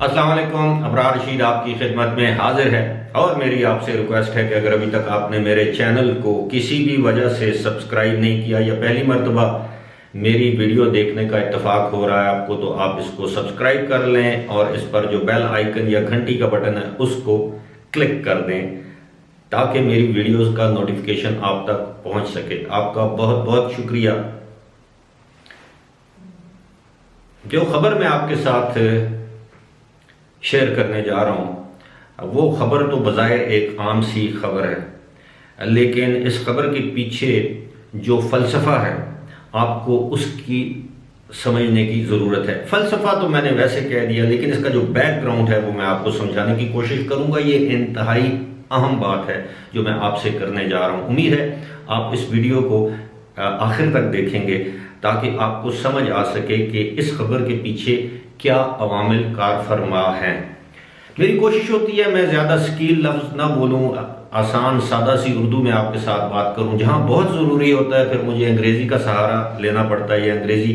अस्सलाम वालेकुम। अबरार रशीद आपकी खिदमत में हाजिर है और मेरी आपसे रिक्वेस्ट है कि अगर अभी तक आपने मेरे चैनल को किसी भी वजह से सब्सक्राइब नहीं किया या पहली मर्तबा मेरी वीडियो देखने का इत्तेफाक हो रहा है आपको, तो आप इसको सब्सक्राइब कर लें और इस पर जो बेल आइकन या घंटी का बटन है उसको क्लिक कर दें ताकि मेरी वीडियोस का नोटिफिकेशन आप तक पहुंच सके। आपका बहुत बहुत शुक्रिया। जो खबर मैं आपके साथ शेयर करने जा रहा हूं वो खबर तो बज़ाहिर एक आम सी खबर है, लेकिन इस खबर के पीछे जो फलसफा है आपको उसकी समझने की ज़रूरत है। फलसफा तो मैंने वैसे कह दिया, लेकिन इसका जो बैकग्राउंड है वो मैं आपको समझाने की कोशिश करूंगा। ये इंतहाई अहम बात है जो मैं आपसे करने जा रहा हूं। उम्मीद है आप इस वीडियो को आखिर तक देखेंगे ताकि आपको समझ आ सके कि इस खबर के पीछे क्या अवामिल कार फरमा हैं। मेरी कोशिश होती है मैं ज़्यादा स्कील लफ्ज़ ना बोलूँ, आसान सादा सी उर्दू में आपके साथ बात करूं। जहां बहुत ज़रूरी होता है फिर मुझे अंग्रेज़ी का सहारा लेना पड़ता है या अंग्रेज़ी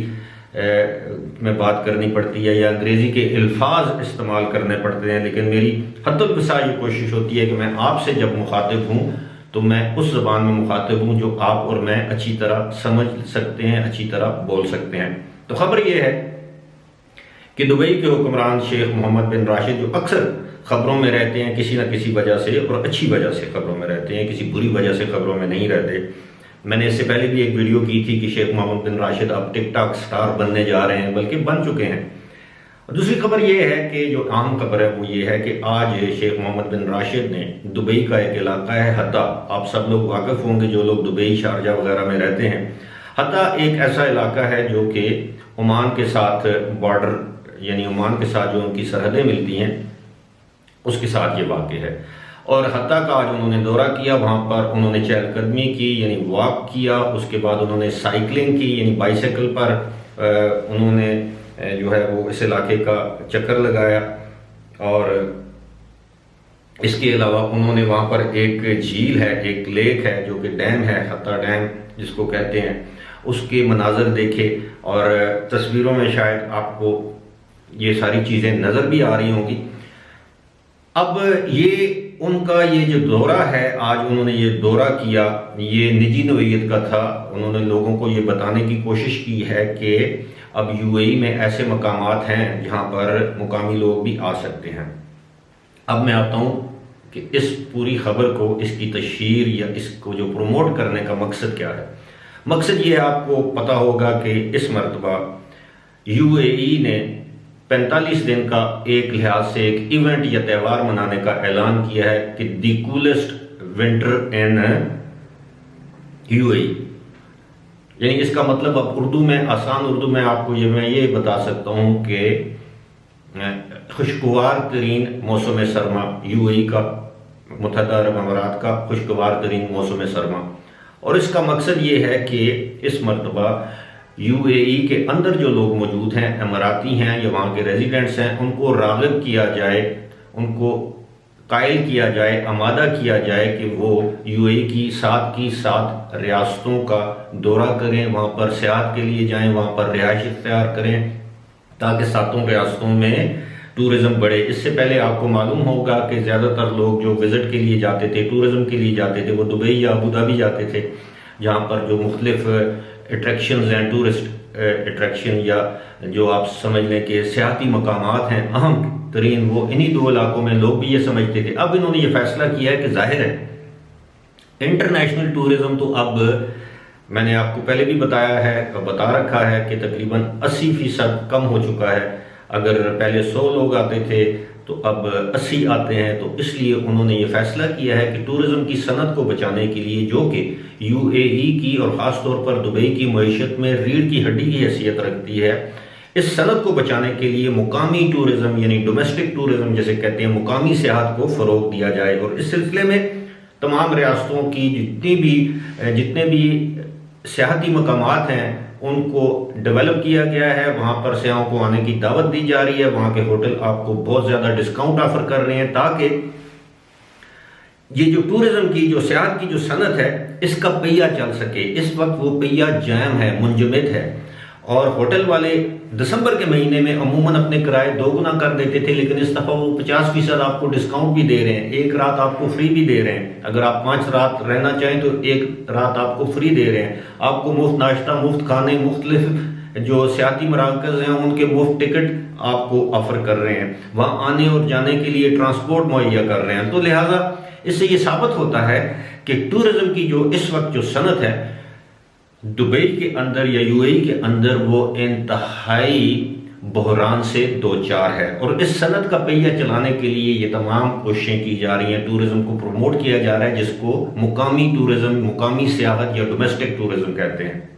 में बात करनी पड़ती है या अंग्रेज़ी के अल्फाज इस्तेमाल करने पड़ते हैं। लेकिन मेरी हद्दुल वसा ये कोशिश होती है कि मैं आपसे जब मुखातिब हूँ तो मैं उस ज़बान में मुखातिब हूँ जो आप और मैं अच्छी तरह समझ सकते हैं, अच्छी तरह बोल सकते हैं। तो खबर यह है कि दुबई के हुक्मरान शेख मोहम्मद बिन राशिद, जो अक्सर खबरों में रहते हैं किसी न किसी वजह से और अच्छी वजह से खबरों में रहते हैं, किसी बुरी वजह से खबरों में नहीं रहते। मैंने इससे पहले भी एक वीडियो की थी कि शेख मोहम्मद बिन राशिद अब टिकटॉक स्टार बनने जा रहे हैं, बल्कि बन चुके हैं। और दूसरी खबर यह है कि जो अहम खबर है वो ये है कि आज शेख मोहम्मद बिन राशिद ने दुबई का एक इलाका है हत्ता, आप सब लोग वाकिफ होंगे जो लोग दुबई शारजा वगैरह में रहते हैं। हत्ता एक ऐसा इलाका है जो कि ओमान के साथ बॉर्डर यानी ओमान के साथ जो उनकी सरहदें मिलती हैं उसके साथ ये वाक़ है। और हत्ता का आज उन्होंने दौरा किया, वहाँ पर उन्होंने चहलकदमी की यानी वॉक किया, उसके बाद उन्होंने साइकिलिंग की यानी बाइसाइकिल पर उन्होंने जो है वो इस इलाके का चक्कर लगाया। और इसके अलावा उन्होंने वहाँ पर एक झील है, एक लेक है जो कि डैम है, हत्ता डैम जिसको कहते हैं, उसके मनाजर देखे। और तस्वीरों में शायद आपको ये सारी चीज़ें नज़र भी आ रही होंगी। अब ये उनका ये जो दौरा है, आज उन्होंने ये दौरा किया, ये निजी नौइयत का था। उन्होंने लोगों को ये बताने की कोशिश की है कि अब यूएई में ऐसे मकामात हैं जहाँ पर मुकामी लोग भी आ सकते हैं। अब मैं आता हूँ कि इस पूरी खबर को, इसकी तशहीर या इसको जो प्रमोट करने का मकसद क्या है। मकसद ये आपको पता होगा कि इस मरतबा यूएई ने 45 दिन का एक लिहाज से एक इवेंट या त्यौहार मनाने का ऐलान किया है कि दी कूलेस्ट विंटर इन यूएई। यानी इसका मतलब अब उर्दू में, आसान उर्दू में आपको मैं ये बता सकता हूँ कि खुशगवार तरीन मौसम सरमा, यूएई का, मुत्तहदा अरब अमारात का खुशगवार तरीन मौसम सरमा। और इसका मकसद ये है कि इस मरतबा यूएई के अंदर जो लोग मौजूद हैं, अमाराती हैं या वहाँ के रेजिडेंट्स हैं, उनको राग़िब किया जाए, उनको कायल किया जाए, आमादा किया जाए कि वो यूएई की 7 रियासतों का दौरा करें, वहाँ पर सियाहत के लिए जाएं, वहाँ पर रिहाइश इख्तियार करें ताकि 7 रियासतों में टूरिज़्म बढ़े। इससे पहले आपको मालूम होगा कि ज़्यादातर लोग जो विज़िट के लिए जाते थे, टूरिज़्म के लिए जाते थे, वो दुबई या अबू धाबी जाते थे, जहाँ पर जो मुख्तलिफ अट्रैक्शंस हैं, टूरिस्ट अट्रैक्शन या जो आप समझ लें कि सियाती मकामात हैं अहम तरीन, वो इन्हीं 2 इलाकों में लोग भी ये समझते थे। अब इन्होंने ये फैसला किया है कि जाहिर है इंटरनेशनल टूरिज़्म तो अब मैंने आपको पहले भी बताया है, बता रखा है कि तकरीबन 80% कम हो चुका है। अगर पहले 100 लोग आते थे तो अब 80 आते हैं। तो इसलिए उन्होंने ये फैसला किया है कि टूरिज़्म की सनत को बचाने के लिए, जो कि यूएई की और ख़ास तौर पर दुबई की मईशत में रीढ़ की हड्डी की हैसियत रखती है, इस सनत को बचाने के लिए मुकामी टूरिज़्म यानी डोमेस्टिक टूरिज़्म जिसे कहते हैं, मुकामी सियाहत को फ़रोग़ दिया जाए। और इस सिलसिले में तमाम रियासतों की जितने भी सियाहती मकामात हैं उनको डेवलप किया गया है। वहाँ पर सियाहों को आने की दावत दी जा रही है। वहाँ के होटल आपको बहुत ज़्यादा डिस्काउंट ऑफर कर रहे हैं ताकि ये जो टूरिज़्म की, जो सियाहत की जो सनत है, इसका पहिया चल सके। इस वक्त वो पहिया जैम है, मुंजमद है। और होटल वाले दिसंबर के महीने में अमूमन अपने किराए 2 गुना कर देते थे, लेकिन इस दफ़ा वो 50% आपको डिस्काउंट भी दे रहे हैं, 1 रात आपको फ्री भी दे रहे हैं। अगर आप 5 रात रहना चाहें तो 1 रात आपको फ्री दे रहे हैं, आपको मुफ्त नाश्ता, मुफ्त खाने, मुख्तलिफ जो सियाती मराकज़ हैं उनके मुफ्त टिकट आपको ऑफर कर रहे हैं, वहाँ आने और जाने के लिए ट्रांसपोर्ट मुहैया कर रहे हैं। तो लिहाजा इससे ये साबित होता है कि टूरिज्म की जो इस वक्त जो सनत है दुबई के अंदर या यूएई के अंदर वो इंतहाई बहरान से दो चार है, और इस सनत का पहिया चलाने के लिए ये तमाम कोशिशें की जा रही हैं, टूरिज्म को प्रमोट किया जा रहा है, जिसको मुकामी टूरिज्म, मुकामी सियाहत या डोमेस्टिक टूरिज्म कहते हैं।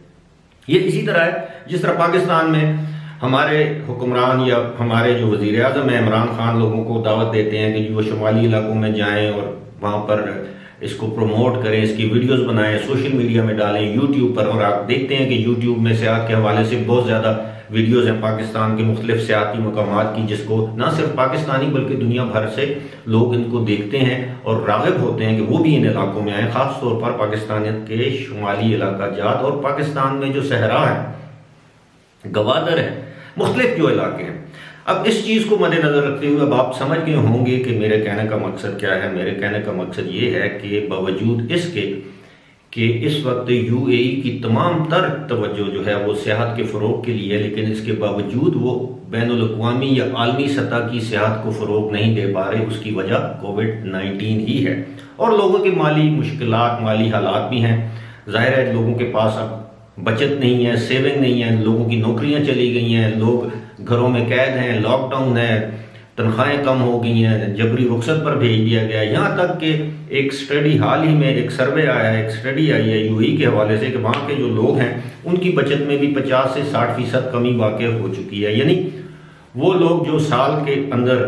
ये इसी तरह है जिस तरह पाकिस्तान में हमारे हुक्मरान या हमारे जो वज़ीर आज़म है इमरान खान लोगों को दावत देते हैं कि वो शुमाली इलाकों में जाएं और वहाँ पर इसको प्रमोट करें, इसकी वीडियोस बनाएं, सोशल मीडिया में डालें, यूट्यूब पर। और आप देखते हैं कि यूट्यूब में सियाहत के हवाले से बहुत ज़्यादा वीडियोस हैं पाकिस्तान के मुख्तलिफ सियाती मकामात की, जिसको ना सिर्फ पाकिस्तानी बल्कि दुनिया भर से लोग इनको देखते हैं और राग़िब होते हैं कि वो भी इन इलाकों में आए, ख़ास तौर पर पाकिस्तान के शुमाली इलाका जात और पाकिस्तान में जो सहरा है, गवादर है, मुख्तलिफ जो इलाके हैं। अब इस चीज़ को मद्देनज़र रखते हुए अब आप समझ गए होंगे कि मेरे कहने का मकसद क्या है। मेरे कहने का मकसद ये है कि बावजूद इसके कि इस वक्त यूएई की तमाम तर तवज्जो जो है वो सियाहत के फ़रोग के लिए है, लेकिन इसके बावजूद वो बैनुल अक़वामी या आलमी सतह की सियाहत को फ़रोग नहीं दे पा रहे। उसकी वजह कोविड-19 ही है और लोगों के माली मुश्किलात, माली हालात भी हैं। ज़ाहिर है लोगों के पास अब बचत नहीं है, सेविंग नहीं है, लोगों की नौकरियां चली गई हैं, लोग घरों में कैद हैं, लॉकडाउन है, तनख्वाहें कम हो गई हैं, जबरी रुखसत पर भेज दिया गया। यहाँ तक कि एक स्टडी हाल ही में एक सर्वे आया है, एक स्टडी आई है यूएई के हवाले से कि वहाँ के जो लोग हैं उनकी बचत में भी 50 से 60% कमी वाक़ई हो चुकी है। यानी वो लोग जो साल के अंदर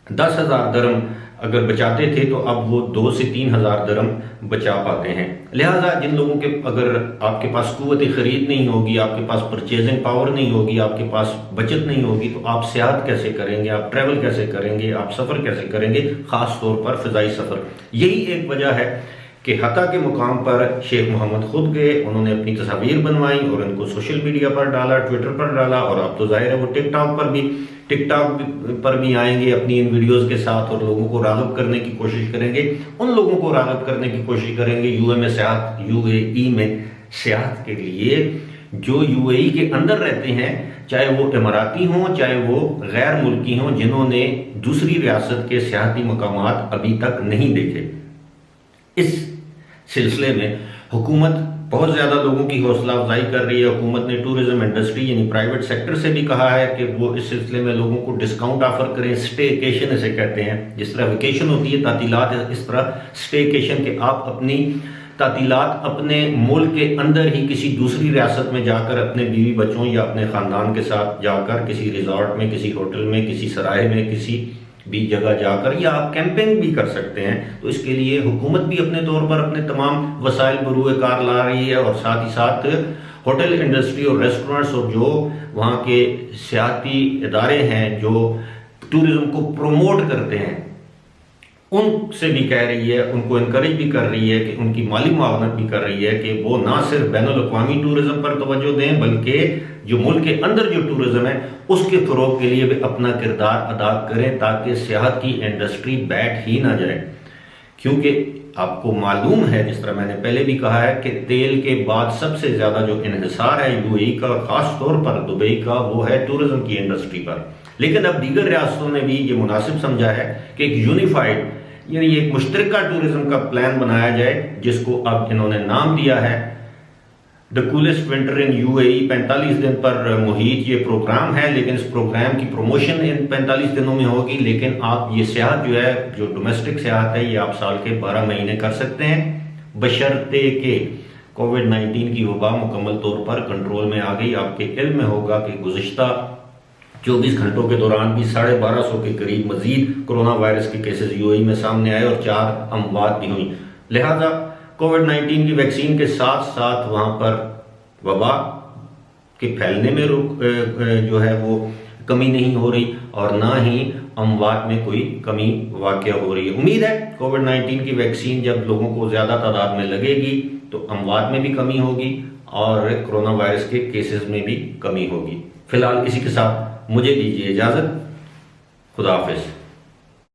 10,000 दरम अगर बचाते थे तो अब वो 2 से 3,000 दरम बचा पाते हैं। लिहाजा जिन लोगों के अगर आपके पास कुव्वत ख़रीद नहीं होगी, आपके पास परचेजिंग पावर नहीं होगी, आपके पास बचत नहीं होगी, तो आप सियाहत कैसे करेंगे, आप ट्रैवल कैसे करेंगे, आप सफ़र कैसे करेंगे, ख़ास तौर पर फ़िज़ाई सफ़र। यही एक वजह है कि हता के मुकाम पर शेख मोहम्मद खुद गए, उन्होंने अपनी तस्वीर बनवाई और इनको सोशल मीडिया पर डाला, ट्विटर पर डाला, और अब तो जाहिर है वो टिकटॉक पर भी आएंगे अपनी इन वीडियोस के साथ और लोगों को राग़िब करने की कोशिश करेंगे, उन लोगों को राग़िब करने की कोशिश करेंगे यूएई में सियाहत के लिए जो यूएई के अंदर रहते हैं, चाहे वो इमाराती हों, चाहे वो गैर मुल्की हों, जिन्होंने दूसरी रियासत के सियाहती मकामात अभी तक नहीं देखे। इस सिलसिले में हुकूमत बहुत ज़्यादा लोगों की हौसला अफजाई कर रही है। हुकूमत ने टूरिज्म इंडस्ट्री यानी प्राइवेट सेक्टर से भी कहा है कि वो इस सिलसिले में लोगों को डिस्काउंट ऑफर करें, स्टेकेशन इसे कहते हैं। जिस तरह वेकेशन होती है, तातीलात, इस तरह स्टेकेशन के आप अपनी तातीलात अपने मुल्क के अंदर ही किसी दूसरी रियासत में जाकर अपने बीवी बच्चों या अपने ख़ानदान के साथ जाकर किसी रिजॉर्ट में, किसी होटल में, किसी सराय में, किसी भी जगह जाकर, या आप कैंपिंग भी कर सकते हैं। तो इसके लिए हुकूमत भी अपने तौर पर अपने तमाम वसाइल बरूए कार ला रही है और साथ ही साथ होटल इंडस्ट्री और रेस्टोरेंट्स और जो वहाँ के सियाती इदारे हैं जो टूरिज्म को प्रमोट करते हैं उनसे भी कह रही है, उनको इनकरेज भी कर रही है कि उनकी माली मुआवनत भी कर रही है कि वो ना सिर्फ बैनुल अक़वामी टूरिज्म पर तवज्जो दें बल्कि जो मुल्क के अंदर जो टूरिज्म है उसके फ़रोग़ के लिए भी अपना किरदार अदा करें ताकि सियाहत की इंडस्ट्री बैठ ही ना जाए। क्योंकि आपको मालूम है, जिस तरह मैंने पहले भी कहा है, कि तेल के बाद सबसे ज़्यादा जो इन्हिसार है यूएई का, ख़ास तौर पर दुबई का, वो है टूरिज्म की इंडस्ट्री पर। लेकिन अब दीगर रियासतों ने भी ये मुनासिब समझा है कि एक यूनिफाइड यानी एक मुश्तरका टूरिज्म का प्लान बनाया जाए, जिसको अब इन्होंने नाम दिया है the coolest winter in UAE. 45 दिन पर मुहित ये प्रोग्राम है, लेकिन इस प्रोग्राम की प्रमोशन इन 45 दिनों में होगी। लेकिन आप ये सियाहत जो है, जो डोमेस्टिक सियाहत है, ये आप साल के 12 महीने कर सकते हैं, बशर्ते के कोविड-19 की वबा मुकम्मल तौर पर कंट्रोल में आ गई। आपके इल्म में होगा कि गुज़िश्ता 24 घंटों के दौरान भी 1250 के करीब मजीद कोरोना वायरस के केसेस यूएई में सामने आए और 4 अमवात भी हुई। लिहाजा कोविड-19 की वैक्सीन के साथ साथ वहाँ पर वबा के फैलने में जो है वो कमी नहीं हो रही और ना ही अमवात में कोई कमी वाक़या हो रही है। उम्मीद है कोविड-19 की वैक्सीन जब लोगों को ज़्यादा तादाद में लगेगी तो अमवात में भी कमी होगी और कोरोना वायरस के केसेस में भी कमी होगी। फिलहाल इसी के साथ मुझे दीजिए इजाज़त। खुदा हाफिज़।